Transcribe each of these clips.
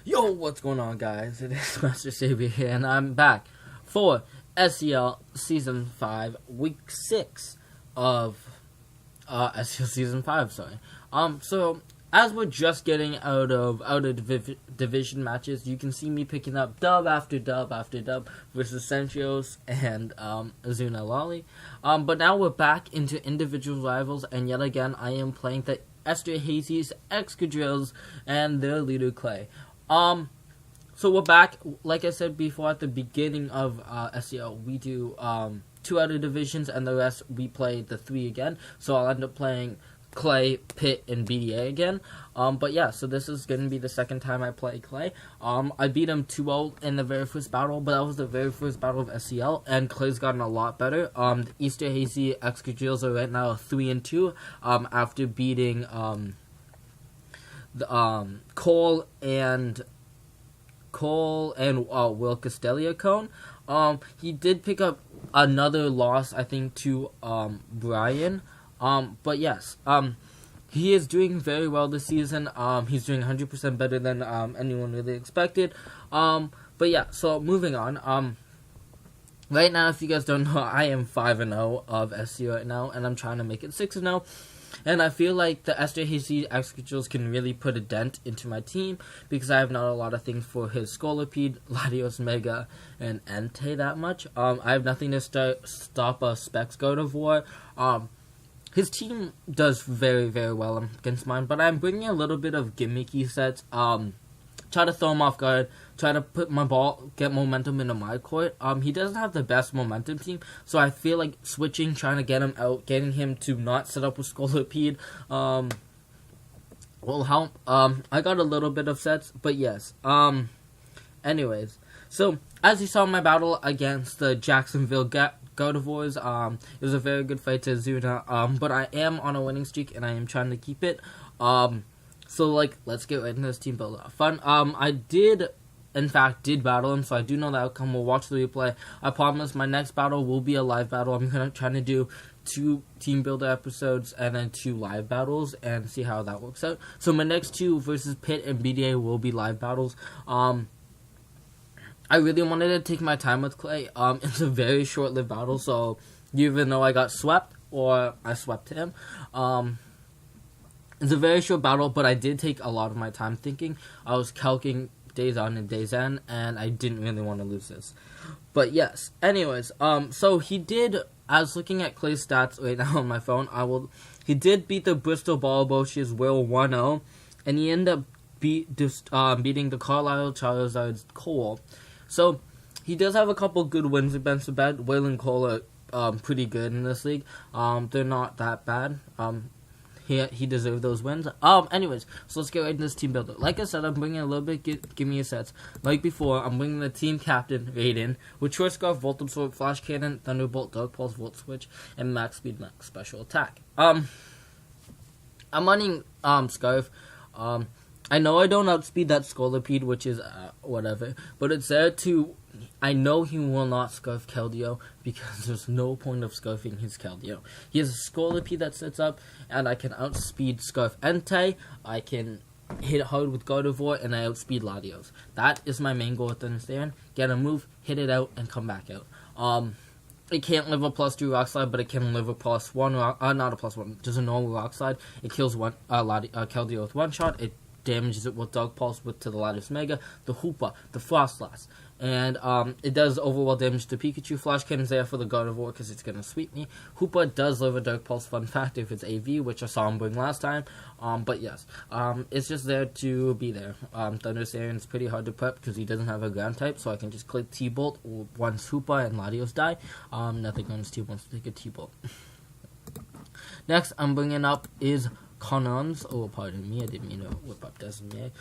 Yo, what's going on, guys? It is Master Savior here, and I'm back for SEL Season 5, Week 6 of SEL Season 5, sorry. So, as we're just getting out of division matches, you can see me picking up dub after dub after dub versus Sentrios and Azuna Lolly. But now we're back into individual rivals, and yet again, I am playing the Esterhazy's Excadrills and their leader Clay. So we're back. Like I said before at the beginning of SEL, we do 2 out of divisions, and the rest we play the 3 again. So I'll end up playing Clay, Pit, and BDA again. But yeah, so this is going to be the second time I play Clay. I beat him 2-0 in the very first battle, but that was the very first battle of SEL, and Clay's gotten a lot better. The Esterhazy Excadrills are right now 3-2 after beating Cole and Will Castelia Cone. He did pick up another loss, I think, to Brian. But yes, he is doing very well this season. He's doing 100% better than anyone really expected. But yeah, so moving on. Right now, if you guys don't know, I am 5-0 of SC right now, and I'm trying to make it 6-0. And I feel like the Esterhazy Excadrills can really put a dent into my team because I have not a lot of things for his Scolipede, Latios Mega, and Entei that much. I have nothing to stop a Specs God of War. His team does very, very well against mine, but I'm bringing a little bit of gimmicky sets. Try to throw him off guard, try to put my ball, get momentum into my court. He doesn't have the best momentum team, so I feel like switching, trying to get him out, getting him to not set up with Scolipede, will help. I got a little bit of sets, but yes. Anyways, so as you saw in my battle against the Jacksonville God of Wars, it was a very good fight to Azuna, but I am on a winning streak, and I am trying to keep it. So, let's get right into this team build. Fun. I did battle him, so I do know the outcome. We'll watch the replay. I promise my next battle will be a live battle. I'm trying to do 2 team builder episodes and then 2 live battles and see how that works out. So my next 2 versus Pit and BDA will be live battles. I really wanted to take my time with Clay. It's a very short-lived battle, so even though I got swept, or I swept him, it's a very short battle, but I did take a lot of my time thinking. I was calculating days on and days end, and I didn't really want to lose this. But yes, anyways, so he did, I was looking at Clay's stats right now on my phone. He did beat the Bristol Ballaboshes Will 1-0, and he ended up beating the Carlisle Charizard's Cole. So, he does have a couple good wins against the bad. Will and Cole are pretty good in this league. They're not that bad. He deserved those wins. Anyways, so let's get right into this team builder. Like I said, I'm bringing a little bit give me a sets. Like before, I'm bringing the team captain, Raiden, with Short Scarf, Volt Absorb, Flash Cannon, Thunderbolt, Dark Pulse, Volt Switch, and Max Speed, Max Special Attack. I'm running Scarf. I know I don't outspeed that Scolipede, which is whatever, but it's there to... I know he will not Scarf Keldeo because there's no point of Scarfing his Keldeo. He has a Scolipede that sets up, and I can outspeed Scarf Entei, I can hit hard with God of War, and I outspeed Latios. That is my main goal with understand. Get a move, hit it out, and come back out. It can't live a +2 Rock Slide, but it can live a +1 Rock... not a +1, just a normal Rock Slide. It kills Keldeo with 1 shot, it damages it with Dark Pulse to the Latios Mega, the Hoopa, the Frostlass. And it does overall damage to Pikachu. Flash Cannon's there for the God of War because it's going to sweep me. Hoopa does live a Dark Pulse, fun fact, if it's AV, which I saw him bring last time. But yes, it's just there to be there. Thunder Saiyan's pretty hard to prep because he doesn't have a ground type, so I can just click T-Bolt once Hoopa and Latios die. Nothing on his team wants to take a T-Bolt. Next, I'm bringing up is... Cannons, pardon me, I didn't mean to whip up Desmond.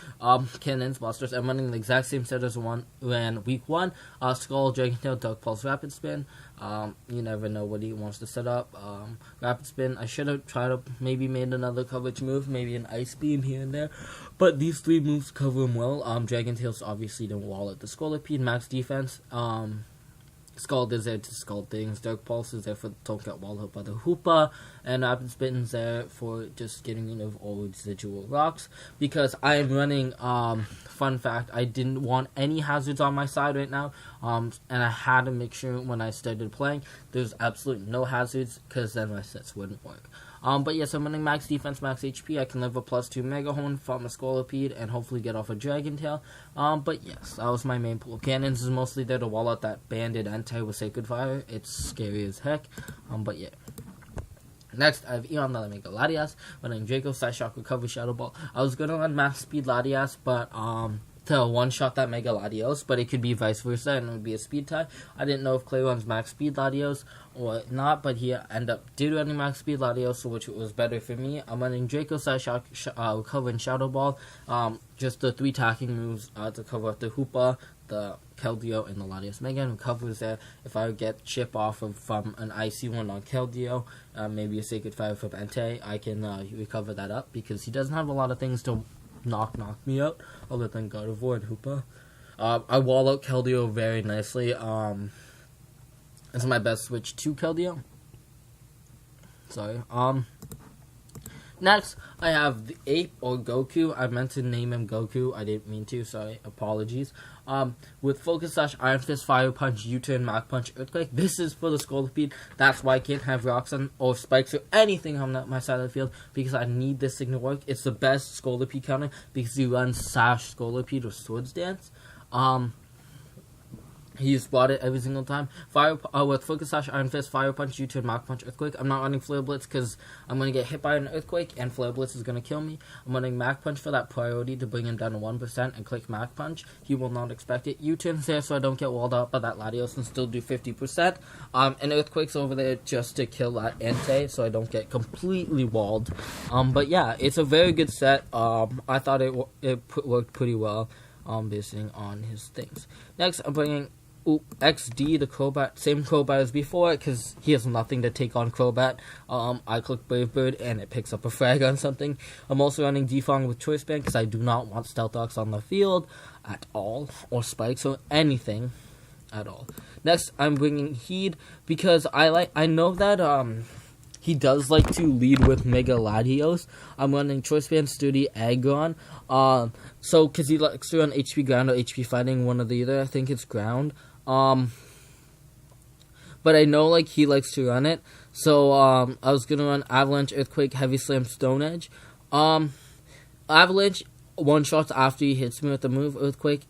Cannons, Monsters. I'm running the exact same set as ran week 1. Skull, Dragon Tail, Dark Pulse, Rapid Spin. You never know what he wants to set up. Rapid Spin. I should have tried to maybe made another coverage move, maybe an Ice Beam here and there. But these 3 moves cover him well. Dragon Tail's obviously the wall at the Scolipede, Max Defense. Scald is there to scald things. Dark Pulse is there for don't get wall hit by the Hoopa. And Rapid Spitting's there for just getting rid of all residual rocks. Because I am running, fun fact, I didn't want any hazards on my side right now. And I had to make sure when I started playing, there's absolutely no hazards, because then my sets wouldn't work. But yes, I'm running max defense, max HP. I can live a +2 Mega Horn, farm a Scolipede, and hopefully get off a Dragon Tail. But yes, that was my main pool. Cannons is mostly there to wall out that banded Entei with Sacred Fire. It's scary as heck. But yeah. Next, I have Eon that I make a Latias, running Draco, Side Shock, Recovery, Shadow Ball. I was gonna run max speed Latias, but to one-shot that Mega Latios, but it could be vice versa, and it would be a speed tie. I didn't know if Clay runs max speed Latios or not, but he did running max speed Latios, so which was better for me. I'm running Draco, Side Shock, Recover, and Shadow Ball. Just the 3 attacking moves to cover up the Hoopa, the Keldeo, and the Latios Mega, and Recover is there. If I get chip off from an Icy one on Keldeo, maybe a Sacred Fire from Entei, I can recover that up, because he doesn't have a lot of things to knock me out, other than God of War and Hoopa. I wall out Keldeo very nicely. This is my best switch to Keldeo. Sorry. Next, I have the Ape or Goku. I meant to name him Goku. I didn't mean to. Sorry. Apologies. With Focus Sash, Iron Fist, Fire Punch, U-Turn, Mach Punch, Earthquake. This is for the Scolipede. That's why I can't have rocks or spikes or anything on my side of the field, because I need this thing to work. It's the best Scolipede counter because you run Sash, Scolipede, or Swords Dance. He's bought it every single time. With Focus Sash, Iron Fist, Fire Punch, U-Turn, Mach Punch, Earthquake. I'm not running Flare Blitz because I'm going to get hit by an Earthquake, and Flare Blitz is going to kill me. I'm running Mach Punch for that priority to bring him down to 1% and click Mach Punch. He will not expect it. U-Turn's there so I don't get walled out by that Latios and still do 50%. And Earthquake's over there just to kill that Entei so I don't get completely walled. But yeah, it's a very good set. I thought it worked pretty well based on his things. Next, I'm bringing XD, the Crobat, same Crobat as before, because he has nothing to take on Crobat. I click Brave Bird, and it picks up a frag on something. I'm also running Defong with Choice Band, because I do not want Stealth Rocks on the field at all, or Spikes, or anything at all. Next, I'm bringing Heed, because I know that, he does like to lead with Mega Latios. I'm running Choice Band, Sturdy, Aggron. So, because he likes to run HP Ground or HP Fighting, one or the other. I think it's Ground. But I know, like, he likes to run it. So, I was gonna run Avalanche, Earthquake, Heavy Slam, Stone Edge. Avalanche, one-shots after he hits me with the move. Earthquake,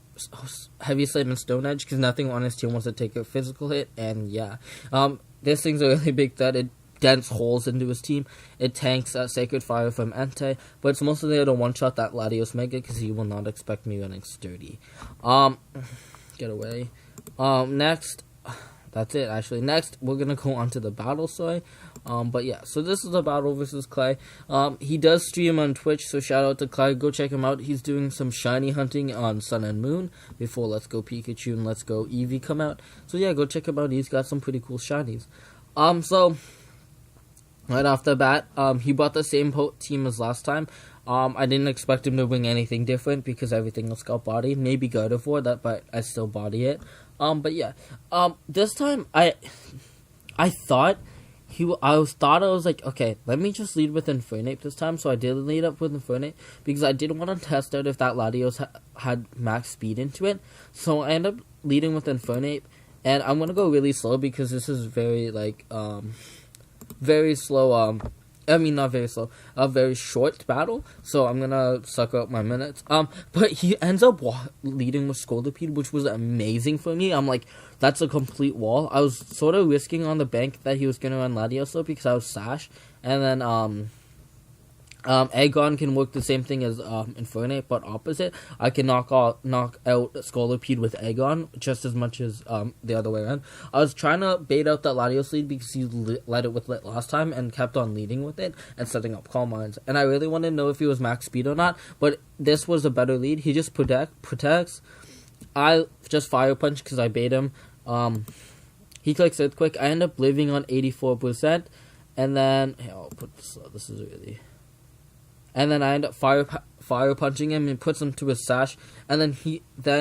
Heavy Slam, and Stone Edge, because nothing on his team wants to take a physical hit. And, yeah. This thing's a really big threat. It dents holes into his team. It tanks Sacred Fire from Entei, but it's mostly there to one-shot that Latios Mega, because he will not expect me running Sturdy. Get away. Next, that's it, actually. Next, we're gonna go on to the battle, sorry. But yeah, so this is the battle versus Clay. He does stream on Twitch, so shout out to Clay. Go check him out. He's doing some shiny hunting on Sun and Moon before Let's Go Pikachu and Let's Go Eevee come out. So yeah, go check him out. He's got some pretty cool shinies. So right off the bat, he brought the same team as last time. I didn't expect him to bring anything different because everything else got bodied. Maybe God of War, but I still body it. But yeah, this time I thought I was like, okay, let me just lead with Infernape this time. So I did lead up with Infernape because I did want to test out if that Latios had max speed into it. So I ended up leading with Infernape, and I'm gonna go really slow because this is very very slow. I mean, not very slow. A very short battle, so I'm gonna suck up my minutes. But he ends up leading with Scolipede, which was amazing for me. I'm like, that's a complete wall. I was sort of risking on the bank that he was gonna run Latios though, because I was Sash, and then Aggron can work the same thing as Infernape, but opposite. I can knock out Scolipede with Aggron just as much as the other way around. I was trying to bait out that Latios lead because he led it with Lit last time and kept on leading with it and setting up Calm Minds. And I really wanted to know if he was max speed or not, but this was a better lead. He just protects. I just Fire Punch because I bait him. He clicks Earthquake. I end up living on 84%, and then I'll put this. This is really. and then I end up fire punching him and puts him to his sash, and then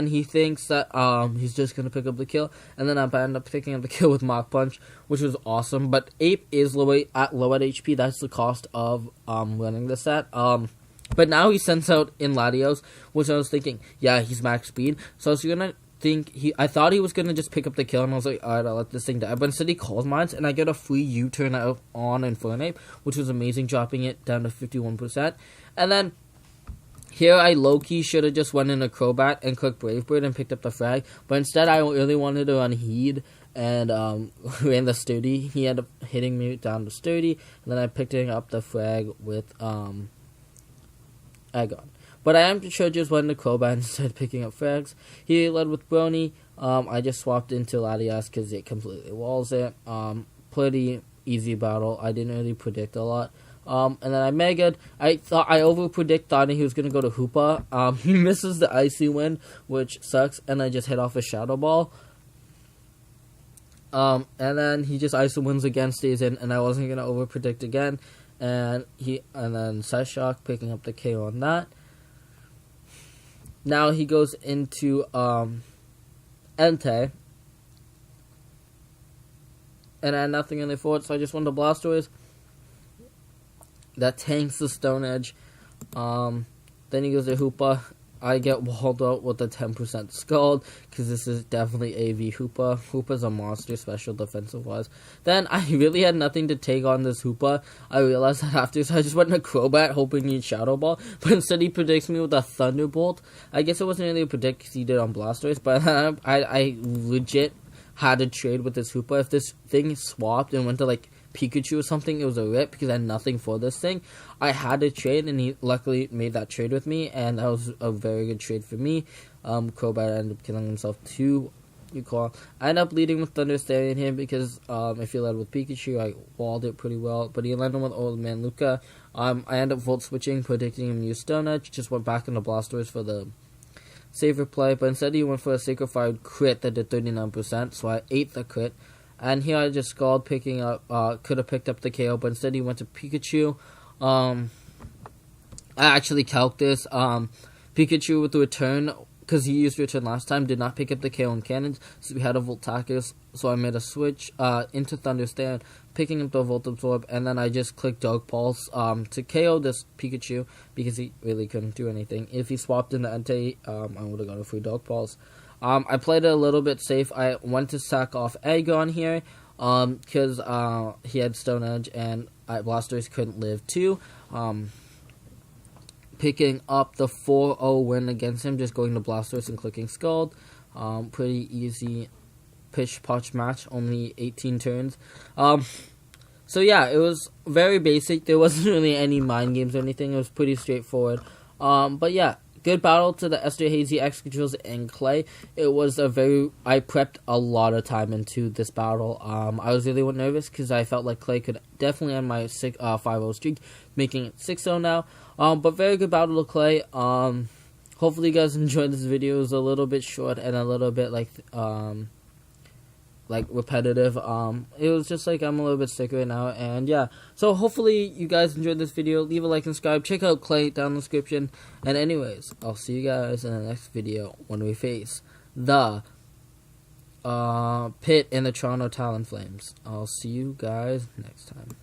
he thinks that he's just gonna pick up the kill, and then I end up picking up the kill with Mach Punch, which was awesome. But Ape is low at HP. That's the cost of running this set. But now he sends out in Latios, which I was thinking, yeah, he's max speed, so I was gonna I thought he was gonna just pick up the kill, and I was like, alright, I'll let this thing die. But instead he calls mines, and I get a free U-turn out on Infernape, which was amazing, dropping it down to 51%. And then here I low-key should have just went in a Crobat and clicked Brave Bird and picked up the frag, but instead I really wanted to run Heed and ran the Sturdy. He ended up hitting me down to Sturdy, and then I picked up the frag with Agon. But I am sure just went into Crobat instead of picking up frags. He led with Brony. I just swapped into Latias because it completely walls it. Pretty easy battle. I didn't really predict a lot. And then I megaed. I over-predict thought he was going to go to Hoopa. He misses the Icy Wind, which sucks, and I just hit off a Shadow Ball. And then he just Icy Winds again, stays in, and I wasn't going to over-predict again. And then Side Shock picking up the KO on that. Now he goes into Entei, and I had nothing in there for it, so I just went to Blastoise. That tanks the Stone Edge. Then he goes to Hoopa. I get walled out with a 10% Scald, because this is definitely AV Hoopa. Hoopa's a monster, special defensive-wise. Then I really had nothing to take on this Hoopa. I realized that after, so I just went to Crobat, hoping he'd Shadow Ball, but instead he predicts me with a Thunderbolt. I guess it wasn't really a predict, because he did on Blastoise, but I legit had to trade with this Hoopa. If this thing swapped and went to, like, Pikachu or something, it was a rip, because I had nothing for this thing. I had to trade, and he luckily made that trade with me, and that was a very good trade for me. Crobat ended up killing himself too. I ended up leading with Thunderstarian here, because if he led with Pikachu, I walled it pretty well, but he landed with Old Man Luca. I ended up Volt Switching, predicting him use Stone Edge, just went back into Blastoise for the safer play, but instead he went for a Sacred Fire crit that did 39%, so I ate the crit. And here I just Scald, picking up, could have picked up the KO, but instead he went to Pikachu. I actually calced this. Pikachu with the return, because he used return last time, did not pick up the KO in cannons, so we had a Voltaicus, so I made a switch into Thunderstand, picking up the Volt Absorb, and then I just clicked Dark Pulse to KO this Pikachu, because he really couldn't do anything. If he swapped into Entei, I would have got a free Dark Pulse. I played it a little bit safe. I went to sack off Agon here, because he had Stone Edge, and Blastoise couldn't live too. Picking up the 4-0 win against him, just going to Blastoise and clicking Scald. Pretty easy pitch-potch match, only 18 turns. So yeah, it was very basic. There wasn't really any mind games or anything. It was pretty straightforward. But yeah. Good battle to the Esterhazy, Excadrills, and Clay. It was I prepped a lot of time into this battle. I was really nervous because I felt like Clay could definitely end my 5-0 streak, making it 6-0 now. But very good battle to Clay. Hopefully you guys enjoyed this video. It was a little bit short and a little bit like repetitive. It was just like I'm a little bit sick right now, and yeah. So hopefully you guys enjoyed this video. Leave a like and subscribe. Check out Clay down in the description. And anyways, I'll see you guys in the next video when we face the Pit and the Toronto Talonflames. I'll see you guys next time.